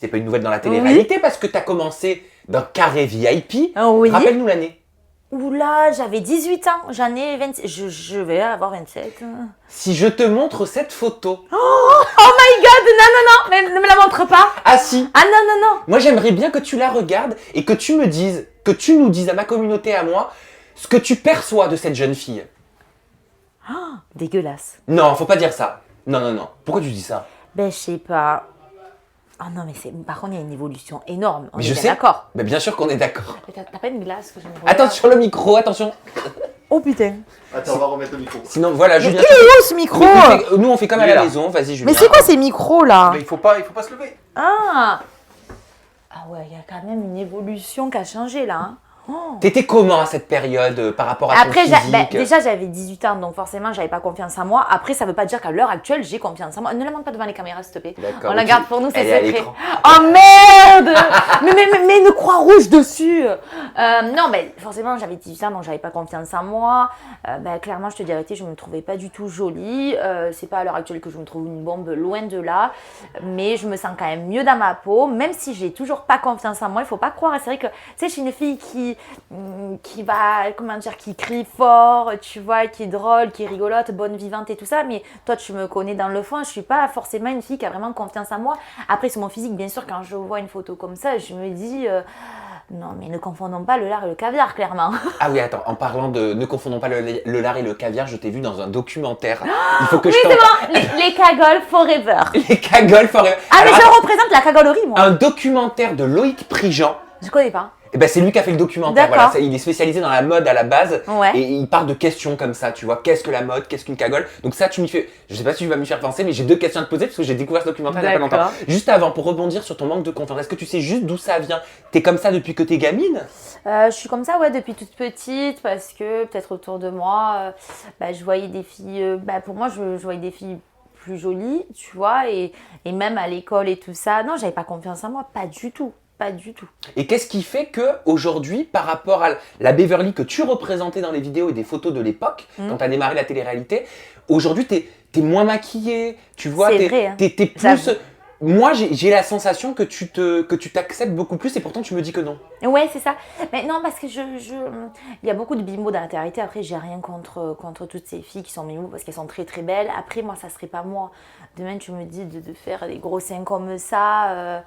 c'était pas une nouvelle dans la télé-réalité parce que t'as commencé dans Carré VIP. Oui. Rappelle-nous l'année. Oula, j'avais 18 ans, j'en ai 27, je vais avoir 27. Si je te montre cette photo. Oh my god, non, mais ne me la montre pas. Ah si. Ah non. Moi j'aimerais bien que tu la regardes et que tu me dises, que tu nous dises à ma communauté, à moi, ce que tu perçois de cette jeune fille. Oh, dégueulasse. Non, faut pas dire ça. Non. Pourquoi tu dis ça? Ben je sais pas. Oh non, mais par contre, il y a une évolution énorme. On Mais est je bien sais. d'accord. Mais bien sûr qu'on est d'accord. Mais t'as pas une glace que je me Attends sur le micro, attention. Oh putain. Attends, on va remettre le micro. Sinon voilà, Mais Julien. il est où ce micro? Nous on fait comme à Il est la là. maison, vas-y Julien. Mais c'est quoi ces micros là? Mais il faut pas se lever. Ah ouais, il y a quand même une évolution qui a changé là. Hein. Oh. T'étais comment à cette période par rapport à Après, ton physique? déjà j'avais 18 ans, donc forcément j'avais pas confiance en moi. Après, ça veut pas dire qu'à l'heure actuelle j'ai confiance en moi. Ne la montre pas devant les caméras, s'il te plaît. D'accord, On la ok. garde pour nous, c'est Elle est à secret. l'écran. Oh merde. mais une croix rouge dessus. Non, mais forcément j'avais 18 ans, donc j'avais pas confiance en moi. Clairement, je te dis la vérité, je me trouvais pas du tout jolie. C'est pas à l'heure actuelle que je me trouve une bombe, loin de là. Mais je me sens quand même mieux dans ma peau, même si j'ai toujours pas confiance en moi. Il faut pas croire. C'est vrai que tu sais, je suis une fille qui va, comment dire, qui crie fort, tu vois, qui est drôle, qui est rigolote, bonne vivante et tout ça, mais toi tu me connais dans le fond, je suis pas forcément une fille qui a vraiment confiance en moi. Après c'est mon physique, bien sûr, quand je vois une photo comme ça, je me dis, non mais ne confondons pas le lard et le caviar, clairement. Ah oui, attends, en parlant de ne confondons pas le lard et le caviar, je t'ai vu dans un documentaire. Il faut que Oui je c'est t'en bon, les cagoles forever. Les cagoles forever. Ah mais Alors, je attends, représente la cagolerie moi. un documentaire de Loïc Prigent. Je connais pas. Eh ben, c'est lui qui a fait le documentaire. D'accord. Voilà, il est spécialisé dans la mode à la base. Ouais. Et il parle de questions comme ça, tu vois. Qu'est-ce que la mode? Qu'est-ce qu'une cagole? Donc ça, tu m'y fais... Je sais pas si tu vas m'y faire penser, mais j'ai deux questions à te poser parce que j'ai découvert ce documentaire il y a pas longtemps. D'accord. Juste avant, pour rebondir sur ton manque de confiance, est-ce que tu sais juste d'où ça vient? T'es comme ça depuis que t'es gamine? Je suis comme ça, ouais, depuis toute petite, parce que peut-être autour de moi, je voyais des filles, pour moi, je voyais des filles plus jolies, tu vois, et même à l'école et tout ça. Non, j'avais pas confiance en moi, pas du tout. Pas du tout. Et qu'est-ce qui fait que aujourd'hui, par rapport à la Beverly que tu représentais dans les vidéos et des photos de l'époque, quand tu as démarré la télé-réalité, aujourd'hui t'es moins maquillée, tu vois, C'est t'es vrai, hein. t'es plus. J'avoue. Moi, j'ai la sensation que tu t'acceptes beaucoup plus et pourtant tu me dis que non. Ouais, c'est ça. Mais non, parce que il y a beaucoup de bimbos dans la télé-réalité. Après, j'ai rien contre toutes ces filles qui sont bimbos parce qu'elles sont très très belles. Après, moi, ça serait pas moi. Demain, tu me dis de faire des gros seins comme ça,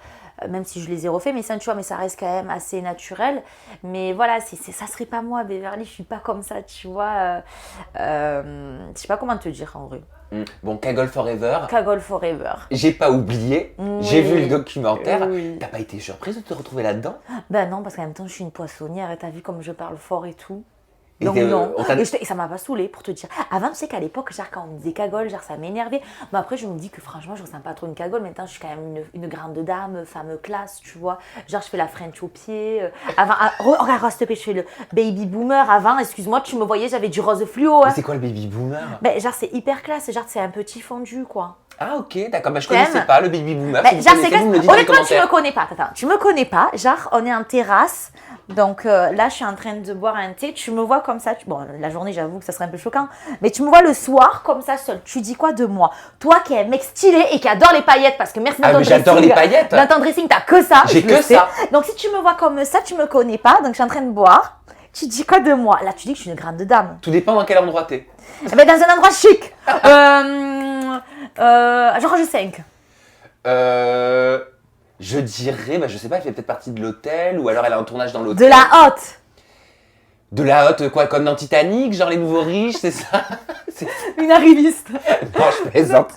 même si je les ai refaits, mes seins, tu vois, mais ça reste quand même assez naturel. Mais voilà, ça serait pas moi, Beverly. Je suis pas comme ça, tu vois. Je sais pas comment te dire en vrai. Bon, Cagole Forever. Cagole forever. J'ai pas oublié, Oui. j'ai vu le documentaire. Oui. T'as pas été surprise de te retrouver là-dedans? Ben non, parce qu'en même temps, je suis une poissonnière et t'as vu comme je parle fort et tout. Et Donc non, on t'a- et ça m'a pas saoulée pour te dire. Avant, tu sais qu'à l'époque, genre quand on me disait cagole, genre ça m'énervait. Mais après, je me dis que franchement, je ressens pas trop une cagole. Maintenant, je suis quand même une grande dame, femme classe, tu vois. Genre, je fais la French au pied. Avant, regarde, s'il te plaît, je fais le baby boomer. Avant, excuse-moi, tu me voyais, j'avais du rose fluo. Mais Hein. c'est quoi le baby boomer? Ben, genre, c'est hyper classe. Genre, c'est un petit fondu, quoi. Ah ok, d'accord, je T'aimes? connaissais pas le baby boomer. Ben, Si vous genre, c'est connaissez, classe. vous me le dites dans les Honnêtement, tu commentaires. me connais pas. Attends, tu me connais pas. Genre, on est en terrasse. Donc là, je suis en train de boire un thé. Tu me vois comme ça. Bon, la journée, j'avoue que ça serait un peu choquant. Mais tu me vois le soir, comme ça, seul. Tu dis quoi de moi? Toi qui es un mec stylé et qui adore les paillettes, parce que merci dans Ah, ton mais j'adore dressing. les paillettes. Dans ton dressing, t'as que ça. J'ai je le que sais. ça. Donc si tu me vois comme ça, tu me connais pas. Donc je suis en train de boire. Tu dis quoi de moi? Là, tu dis que je suis une grande dame. Tout dépend dans quel endroit t'es. Eh ben, dans un endroit chic. Georges 5. Je dirais, je sais pas, elle fait peut-être partie de l'hôtel ou alors elle a un tournage dans De l'hôtel. la haute. De la haute, quoi, comme dans Titanic, genre les nouveaux riches, c'est ça? Une arriviste. Non, je plaisante.